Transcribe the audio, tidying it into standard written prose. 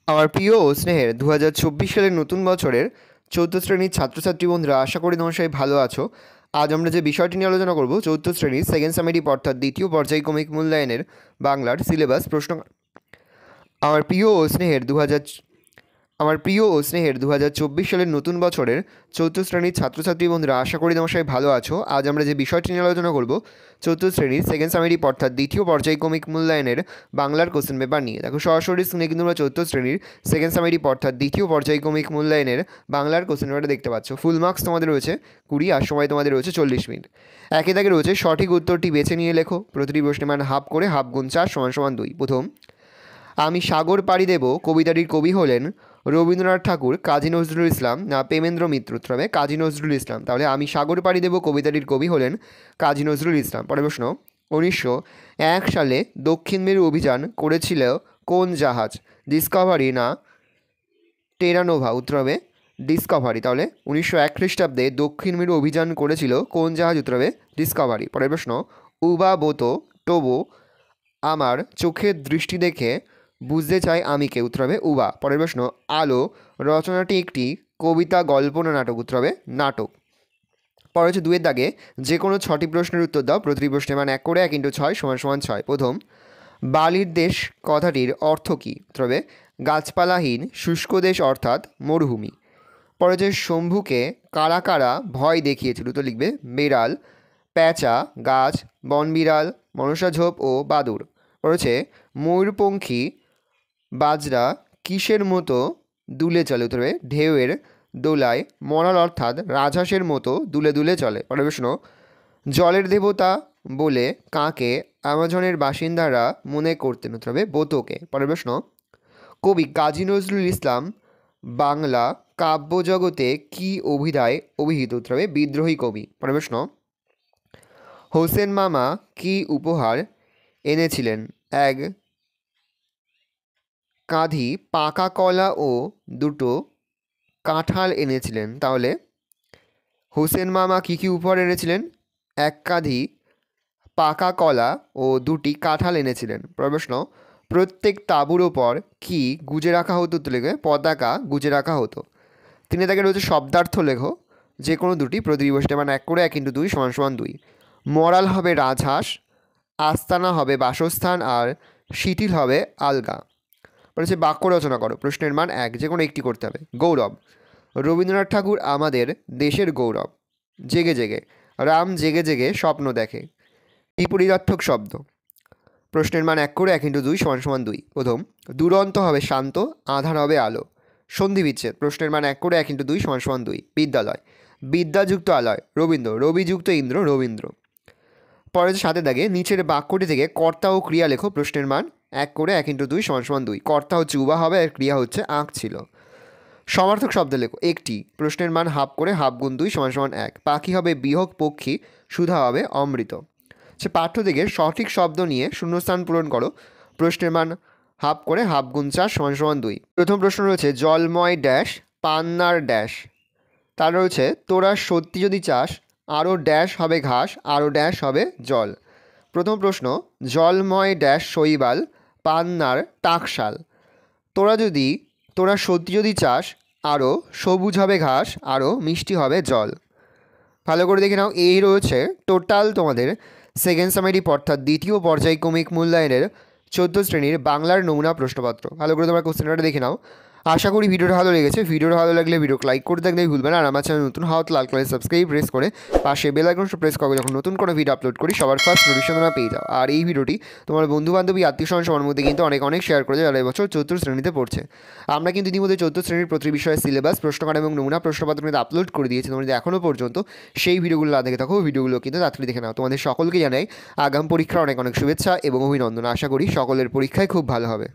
আমার প্রিয় ও স্নেহের 2024 সালের নতুন বছরের 4th শ্রেণীর ছাত্রছাত্রী বন্ধুরা, আশা করি তোমরা সবাই ভালো আছো। আজ আমরা যে বিষয়টি নিয়ে আলোচনা করব 4th শ্রেণীর সেকেন্ড সামেটিভ অর্থাৎ দ্বিতীয় পর্যায়ক্রমিক মূল্যায়নের বাংলার সিলেবাস প্রশ্ন। আমার প্রিয় ও স্নেহের 2024 সালের নতুন বছরের 4th শ্রেণীর ছাত্রছাত্রী বন্ধুরা, আশা করি তোমরা সবাই ভালো আছো। আজ আমরা যে বিষয়টি নিয়ে আলোচনা করব 4th শ্রেণীর সেকেন্ড সামেটিভ অর্থাৎ দ্বিতীয় পর্যায়ক্রমিক মূল্যায়নের বাংলার কোশ্চেন পেপার নিয়ে। দেখো সরাসরি স্ক্রিনে কিন্তু আমরা 4th শ্রেণীর সেকেন্ড সামেটিভ অর্থাৎ দ্বিতীয় পর্যায়ক্রমিক মূল্যায়নের বাংলার কোশ্চেন পেপারটা দেখতে পাচ্ছ। ফুল মার্কস তোমাদের রয়েছে 20 আর সময় তোমাদের রয়েছে 40 মিনিট। একই দাগে রয়েছে সঠিক উত্তরটি বেছে নিয়ে লেখো। প্রতিটি প্রশ্নের মান হাফ করে হাফ গুণ 4 = 2। প্রথম, আমি সাগর পাড়ি দেব কবিতাটির কবি হলেন রবীন্দ্রনাথ ঠাকুর, কাজী নজরুল ইসলাম না প্রেমেন্দ্র মিত্র? উত্তর হবে কাজী নজরুল ইসলাম। তাহলে আমি সাগর পাড়ি দেব কবিতাটির কবি হলেন কাজী নজরুল ইসলাম। পরের প্রশ্ন, 1901 সালে দক্ষিণ মেরু অভিযান করেছিল কোন জাহাজ? ডিসকভারি না টেরানোভা? উত্তর হবে ডিসকভারি। তাহলে 1901 খ্রিস্টাব্দে দক্ষিণ মেরু অভিযান করেছিল কোন জাহাজ? উত্তর হবে ডিসকভারি। পরের প্রশ্ন, উবা বোতো টোবো আমার চোখের দৃষ্টি দেখে বুঝতে চাই আমি কে? উত্তর হবে উবা। পরের প্রশ্ন, আলো রচনাটি একটি কবিতা, গল্প না নাটক? উত্তর হবে নাটক। পরে হচ্ছে 2-এর দাগে যে কোনো 6টি প্রশ্নের উত্তর দাও। প্রতিটি প্রশ্নের মান 1 করে 1 × 6 = 6। প্রথম, বালির দেশ কথাটির অর্থ কী? উত্তর হবে গাছপালাহীন শুষ্ক দেশ অর্থাৎ মরুভূমি। পরে যে শম্ভুকে কারা কারা ভয় দেখিয়েছিল? উত্তর লিখবে বেড়াল, প্যাঁচা, গাছ, বনবিড়াল, মনসা ঝোপ ও বাদুড়। পড়েছে ময়ূরপঙ্খী বাজরা কিসের মতো দুলে চলে? উত্তর হবে ঢেউয়ের দোলায় মরাল অর্থাৎ রাজহাঁসের মতো দুলে দুলে চলে। পরের প্রশ্ন, জলের দেবতা বলে কাকে অ্যামাজনের বাসিন্দারা মনে করতেন? উত্তর হবে বোতোকে। পরের প্রশ্ন, কবি কাজী নজরুল ইসলাম বাংলা কাব্যজগতে কি অভিধায় অভিহিত? উত্তর হবে বিদ্রোহী কবি। পরের প্রশ্ন, হোসেন মামা কি উপহার এনেছিলেন? এক কাঁধি পাকা কলা ও 2টো কাঁঠাল এনেছিলেন। তাহলে হোসেন মামা কী কী উপহার এনেছিলেন? 1 কাঁধি পাকা কলা ও 2টি কাঁঠাল এনেছিলেন। প্রশ্ন, প্রত্যেক তাঁবুর ওপর কি গুজে রাখা হতো? তো লেখে পতাকা গুজে রাখা হতো। 3 দাগে রয়েছে শব্দার্থ লেখো যে কোনো দুটি। প্রতিটি প্রশ্নের মান 1 করে 1 × 2 = 2। মরাল হবে রাজহাঁস, আস্তানা হবে বাসস্থান আর শিথিল হবে আলগা। বলেছে বাক্য রচনা করো। প্রশ্নের মান 1, যে কোনো একটি করতে হবে। গৌরব, রবীন্দ্রনাথ ঠাকুর আমাদের দেশের গৌরব। জেগে জেগে, রাম জেগে জেগে স্বপ্ন দেখে। বিপরীতার্থক শব্দ। প্রশ্নের মান 1 করে 1 × 2 = 2। প্রথম, দুরন্ত হবে শান্ত, আধার হবে আলো। সন্ধি বিচ্ছেদ। প্রশ্নের মান 1 করে 1 × 2 = 2। বিদ্যালয়, বিদ্যাযুক্ত আলয় রবীন্দ্র, রবিযুক্ত ইন্দ্র রবীন্দ্র। পরে 7 দাগে নিচের বাক্যটি থেকে কর্তা ও ক্রিয়া লেখো। প্রশ্নের মান 1 করে 1 × 2 = 2। কর্তা হচ্ছে উবা হবে আর ক্রিয়া হচ্ছে আঁকছিল। সমার্থক শব্দ লেখো একটি। প্রশ্নের মান হাফ করে হাফ গুণ 2 = 1। পাখি হবে বিহগ পক্ষী, সুধা হবে অমৃত। সে পাঠ্য থেকে সঠিক শব্দ নিয়ে শূন্যস্থান পূরণ করো। প্রশ্নের মান হাফ করে হাফ গুণ 4 = 2। প্রথম প্রশ্ন রয়েছে জলময় ড্যাশ পান্নার ড্যাশ। তার রয়েছে তোরা সত্যি যদি চাস আরও ড্যাশ হবে ঘাস, আরও ড্যাশ হবে জল। প্রথম প্রশ্ন, জলময় ড্যাশ শৈবাল পান্নার টাকশাল। তোরা সত্যি যদি চাস আরও সবুজ হবে ঘাস, আরও মিষ্টি হবে জল। ভালো করে দেখে নাও, এই রয়েছে টোটাল তোমাদের সেকেন্ড সামেটিভ অর্থাৎ দ্বিতীয় পর্যায়ক্রমিক মূল্যায়নের 14 শ্রেণীর বাংলার নমুনা প্রশ্নপত্র। ভালো করে তোমরা কোশ্চেনটা দেখে নাও। আশা করি ভিডিওটা ভালো লেগেছে। ভিডিওটা ভালো লাগলে ভিডিও লাইক করতে থাকলে ভুলবে না। আর আমার চ্যানেল নতুন হওয়া লাল কালার সাবস্ক্রাইব প্রেস করে পাশে বেল আইকনটা প্রেস করবে, যখন নতুন কোনো ভিডিও আপলোড করি সবার ফার্স্ট নোটিফিকেশন তোমরা পেয়ে যাও। আর এই ভিডিওটি তোমার বন্ধুবান্ধবী আত্মীয়স্বজন সবার মধ্যে কিন্তু অনেক শেয়ার করে যারা এবছর 4th শ্রেণীতে পড়ছে। আমরা কিন্তু ইতিমধ্যে 4th শ্রেণীর প্রতি বিষয়ে সিলেবাস, প্রশ্নকার এবং নমুনা প্রশ্নপত্র কিন্তু আপলোড করে দিয়েছি। তোমরা যদি এখনও পর্যন্ত সেই ভিডিওগুলো না দেখে থাকো, ভিডিওগুলো কিন্তু তাড়াতাড়ি দেখে নাও। তোমাদের সকলকে জানাই আগাম পরীক্ষার অনেক শুভেচ্ছা এবং অভিনন্দন। আশা করি সকলের পরীক্ষায় খুব ভালো হবে।